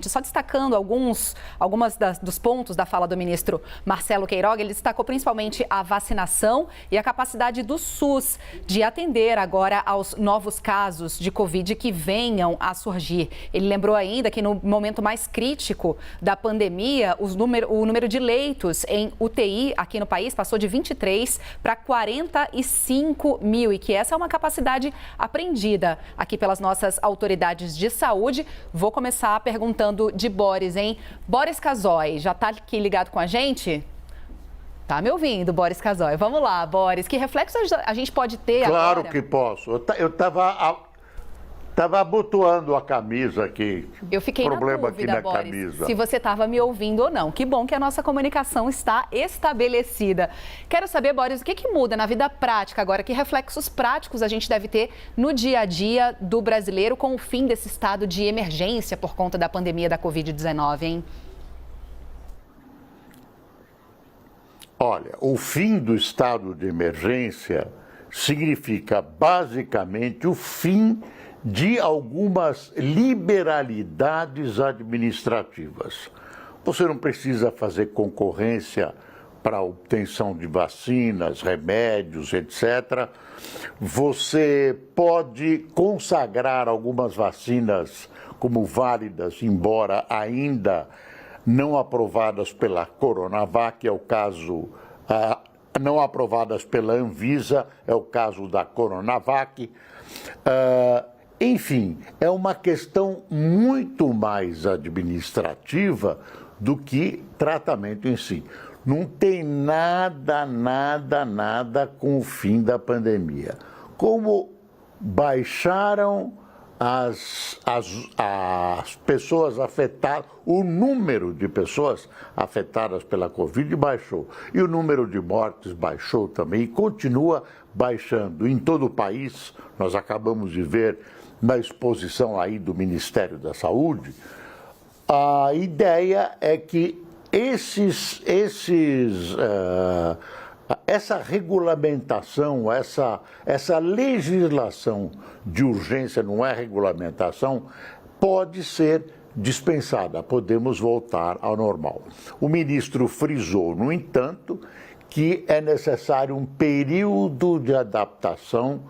Só destacando dos pontos da fala do ministro Marcelo Queiroga, ele destacou principalmente a vacinação e a capacidade do SUS de atender agora aos novos casos de Covid que venham a surgir. Ele lembrou ainda que no momento mais crítico da pandemia, o número de leitos em UTI aqui no país passou de 23 para 45 mil e que essa é uma capacidade aprendida aqui pelas nossas autoridades de saúde. Vou começar perguntando de Boris, hein? Boris Casoy, já está aqui ligado com a gente? Tá me ouvindo, Boris Casoy. Vamos lá, Boris. Que reflexos a gente pode ter claro agora? Que posso. Eu estava abotoando a camisa aqui. Eu fiquei problema na dúvida, aqui na Boris, camisa. se você estava me ouvindo ou não. Que bom que a nossa comunicação está estabelecida. Quero saber, Boris, o que muda na vida prática agora? Que reflexos práticos a gente deve ter no dia a dia do brasileiro com o fim desse estado de emergência por conta da pandemia da Covid-19, hein? Olha, o fim do estado de emergência significa basicamente o fim de algumas liberalidades administrativas. Você não precisa fazer concorrência para a obtenção de vacinas, remédios, etc. Você pode consagrar algumas vacinas como válidas, embora ainda não aprovadas pela Coronavac, é o caso, não aprovadas pela Anvisa, é o caso da Coronavac. Enfim, é uma questão muito mais administrativa do que tratamento em si. Não tem nada com o fim da pandemia. Como baixaram as pessoas afetadas, o número de pessoas afetadas pela Covid baixou. E o número de mortes baixou também e continua baixando. Em todo o país, nós acabamos de ver na exposição aí do Ministério da Saúde, a ideia é que essa regulamentação, essa legislação de urgência, não é regulamentação, pode ser dispensada, podemos voltar ao normal. O ministro frisou, no entanto, que é necessário um período de adaptação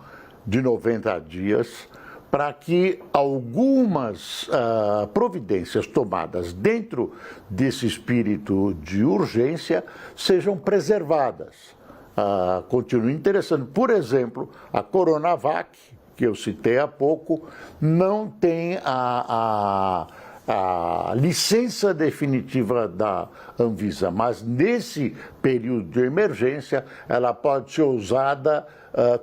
de 90 dias para que algumas providências tomadas dentro desse espírito de urgência sejam preservadas. Continua interessante. Por exemplo, a Coronavac, que eu citei há pouco, não tem a licença definitiva da Anvisa, mas nesse período de emergência ela pode ser usada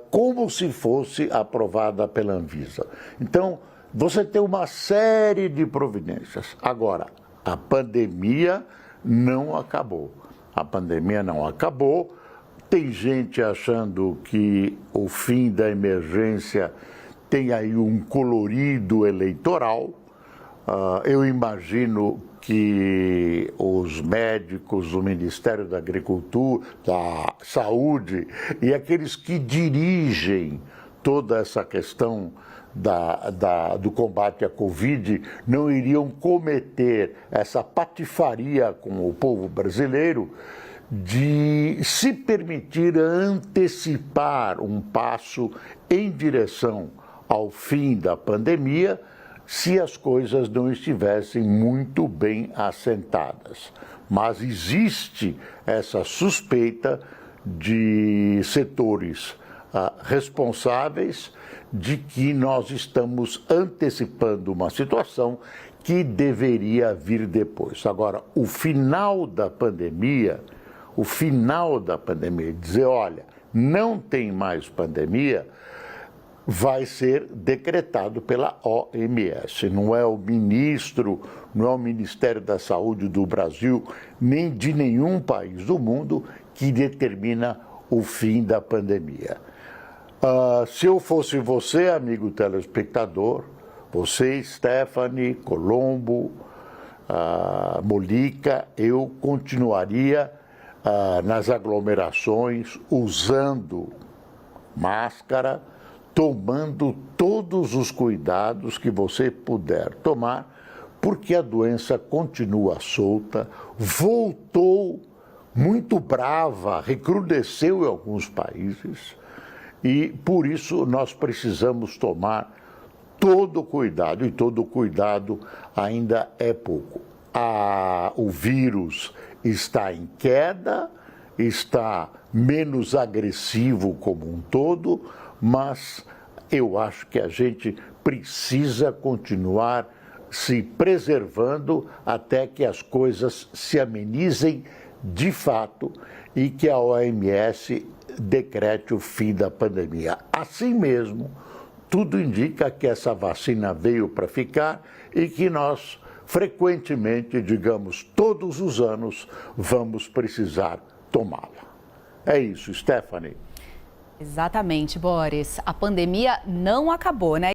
como se fosse aprovada pela Anvisa. Então, você tem uma série de providências. Agora, a pandemia não acabou. A pandemia não acabou. Tem gente achando que o fim da emergência tem aí um colorido eleitoral. Eu imagino que os médicos do Ministério da Agricultura, da Saúde e aqueles que dirigem toda essa questão do combate à Covid não iriam cometer essa patifaria com o povo brasileiro de se permitir antecipar um passo em direção ao fim da pandemia se as coisas não estivessem muito bem assentadas. Mas existe essa suspeita de setores responsáveis de que nós estamos antecipando uma situação que deveria vir depois. Agora, o final da pandemia, dizer, olha, não tem mais pandemia, vai ser decretado pela OMS. Não é o ministro, não é o Ministério da Saúde do Brasil, nem de nenhum país do mundo que determina o fim da pandemia. Se eu fosse você, amigo telespectador, você, Stephanie, Colombo, Molica, eu continuaria nas aglomerações usando máscara, tomando todos os cuidados que você puder tomar porque a doença continua solta, voltou muito brava, recrudesceu em alguns países e por isso nós precisamos tomar todo cuidado, e todo cuidado ainda é pouco. O vírus está em queda, está menos agressivo como um todo, mas eu acho que a gente precisa continuar se preservando até que as coisas se amenizem de fato e que a OMS decrete o fim da pandemia. Assim mesmo, tudo indica que essa vacina veio para ficar e que nós, frequentemente, digamos, todos os anos, vamos precisar tomá-la. É isso, Stephanie. Exatamente, Boris. A pandemia não acabou, né?